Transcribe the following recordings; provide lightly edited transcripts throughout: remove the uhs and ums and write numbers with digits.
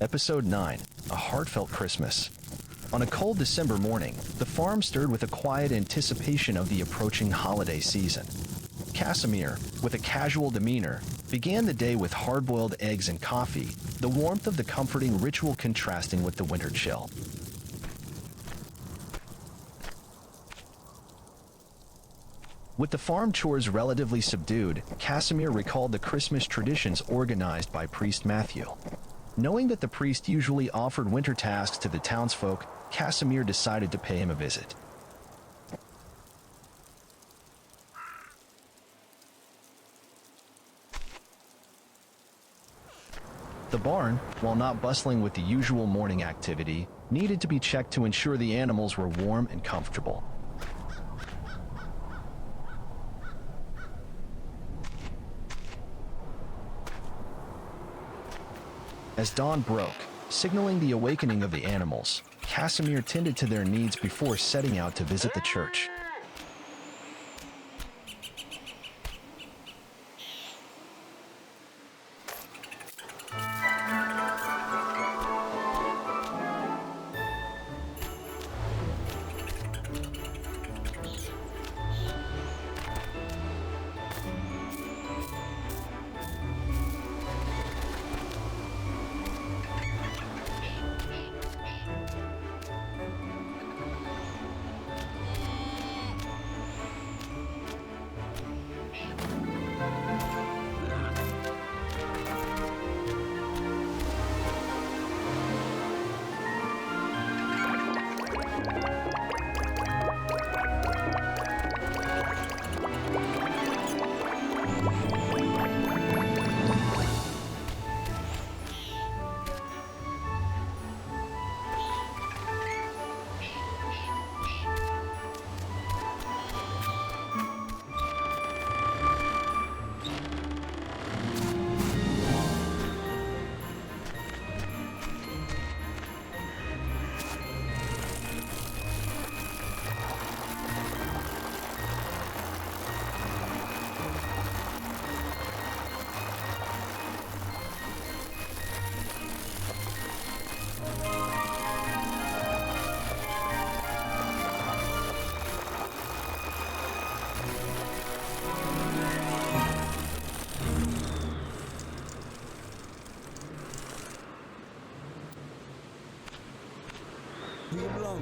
Episode 9, A Heartfelt Christmas. On a cold December morning, the farm stirred with a quiet anticipation of the approaching holiday season. Kasimir, with a casual demeanor, began the day with hard-boiled eggs and coffee, the warmth of the comforting ritual contrasting with the winter chill. With the farm chores relatively subdued, Kasimir recalled the Christmas traditions organized by priest Matthew. Knowing that the priest usually offered winter tasks to the townsfolk, Kasimir decided to pay him a visit. The barn, while not bustling with the usual morning activity, needed to be checked to ensure the animals were warm and comfortable. As dawn broke, signaling the awakening of the animals, Kasimir tended to their needs before setting out to visit the church.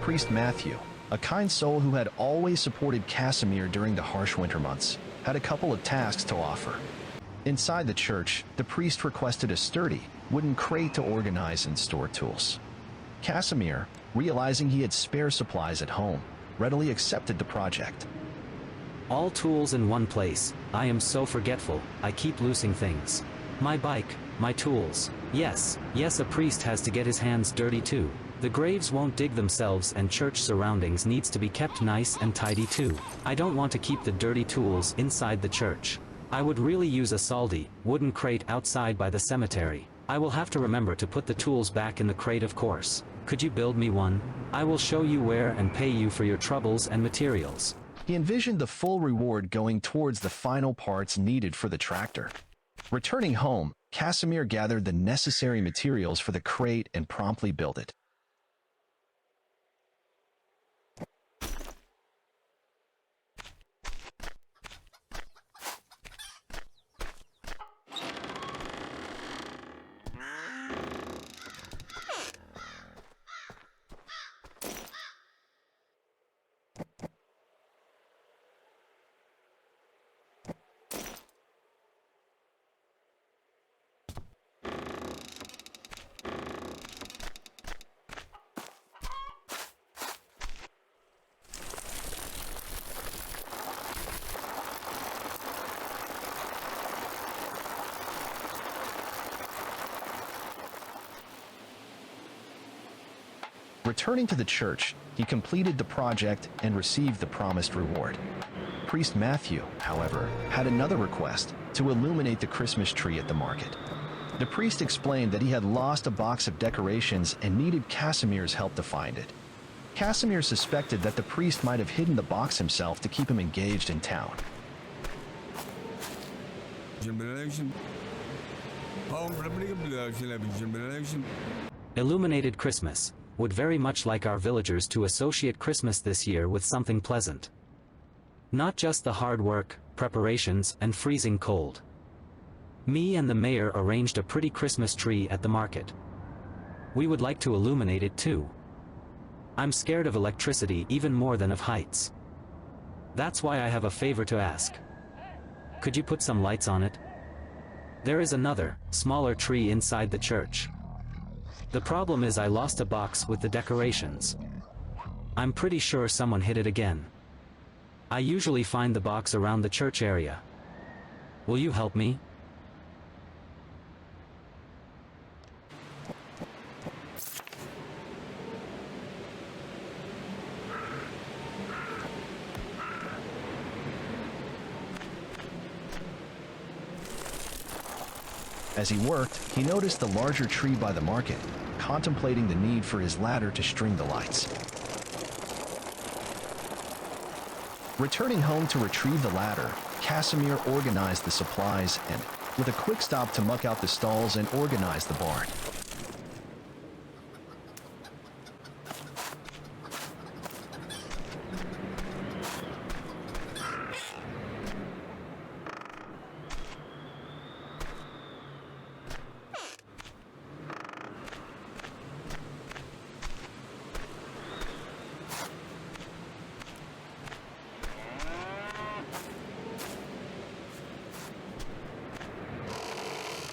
Priest Matthew, a kind soul who had always supported Kasimir during the harsh winter months, had a couple of tasks to offer. Inside the church, the priest requested a sturdy, wooden crate to organize and store tools. Kasimir, realizing he had spare supplies at home, readily accepted the project. All tools in one place. I am so forgetful, I keep losing things. My bike, my tools. Yes, a priest has to get his hands dirty too. The graves won't dig themselves and church surroundings needs to be kept nice and tidy too. I don't want to keep the dirty tools inside the church. I would really use a salty, wooden crate outside by the cemetery. I will have to remember to put the tools back in the crate, of course. Could you build me one? I will show you where and pay you for your troubles and materials. He envisioned the full reward going towards the final parts needed for the tractor. Returning home, Kasimir gathered the necessary materials for the crate and promptly built it. Returning to the church, he completed the project and received the promised reward. Priest Matthew, however, had another request: to illuminate the Christmas tree at the market. The priest explained that he had lost a box of decorations and needed Kasimir's help to find it. Kasimir suspected that the priest might have hidden the box himself to keep him engaged in town. Generation. Home, Illuminated Christmas. Would very much like our villagers to associate Christmas this year with something pleasant. Not just the hard work, preparations, and freezing cold. Me and the mayor arranged a pretty Christmas tree at the market. We would like to illuminate it too. I'm scared of electricity even more than of heights. That's why I have a favor to ask. Could you put some lights on it? There is another, smaller tree inside the church. The problem is I lost a box with the decorations. I'm pretty sure someone hid it again. I usually find the box around the church area. Will you help me? As he worked, he noticed the larger tree by the market, contemplating the need for his ladder to string the lights. Returning home to retrieve the ladder, Kasimir organized the supplies and, with a quick stop to muck out the stalls and organize the barn.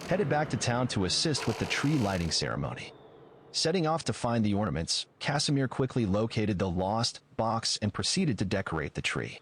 Headed back to town to assist with the tree lighting ceremony. Setting off to find the ornaments, Kasimir quickly located the lost box and proceeded to decorate the tree.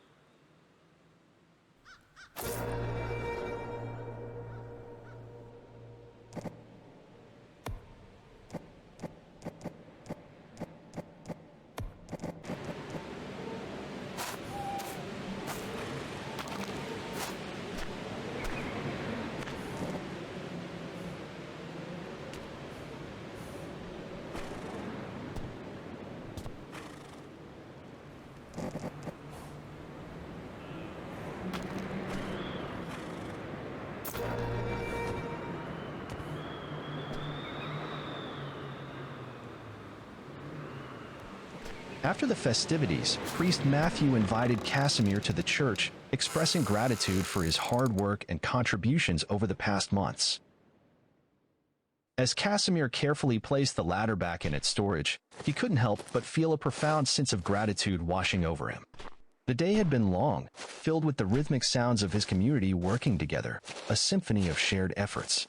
After the festivities, Priest Matthew invited Kasimir to the church, expressing gratitude for his hard work and contributions over the past months. As Kasimir carefully placed the ladder back in its storage, he couldn't help but feel a profound sense of gratitude washing over him. The day had been long, filled with the rhythmic sounds of his community working together, a symphony of shared efforts.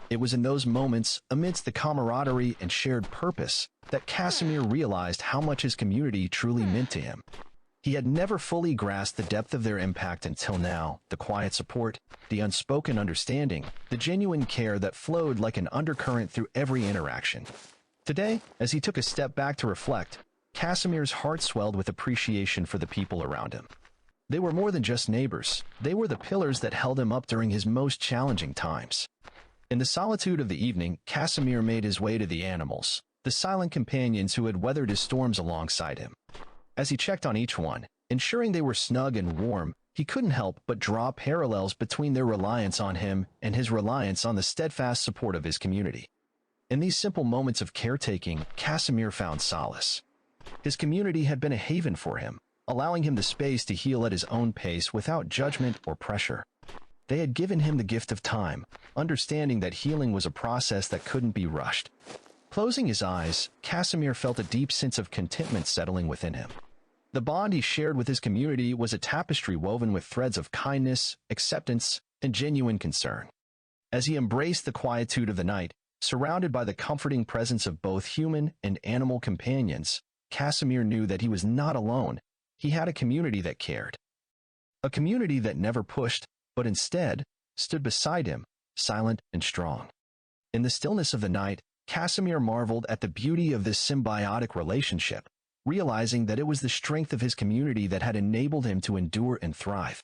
It was in those moments, amidst the camaraderie and shared purpose, that Kasimir realized how much his community truly meant to him. He had never fully grasped the depth of their impact until now, the quiet support, the unspoken understanding, the genuine care that flowed like an undercurrent through every interaction. Today, as he took a step back to reflect, Kasimir's heart swelled with appreciation for the people around him. They were more than just neighbors. They were the pillars that held him up during his most challenging times. In the solitude of the evening, Kasimir made his way to the animals, the silent companions who had weathered his storms alongside him. As he checked on each one, ensuring they were snug and warm, he couldn't help but draw parallels between their reliance on him and his reliance on the steadfast support of his community. In these simple moments of caretaking, Kasimir found solace. His community had been a haven for him, allowing him the space to heal at his own pace without judgment or pressure. They had given him the gift of time, understanding that healing was a process that couldn't be rushed. Closing his eyes, Kasimir felt a deep sense of contentment settling within him. The bond he shared with his community was a tapestry woven with threads of kindness, acceptance, and genuine concern. As he embraced the quietude of the night, surrounded by the comforting presence of both human and animal companions, Kasimir knew that he was not alone. He had a community that cared. A community that never pushed, but instead stood beside him, silent and strong. In the stillness of the night, Kasimir marveled at the beauty of this symbiotic relationship, realizing that it was the strength of his community that had enabled him to endure and thrive.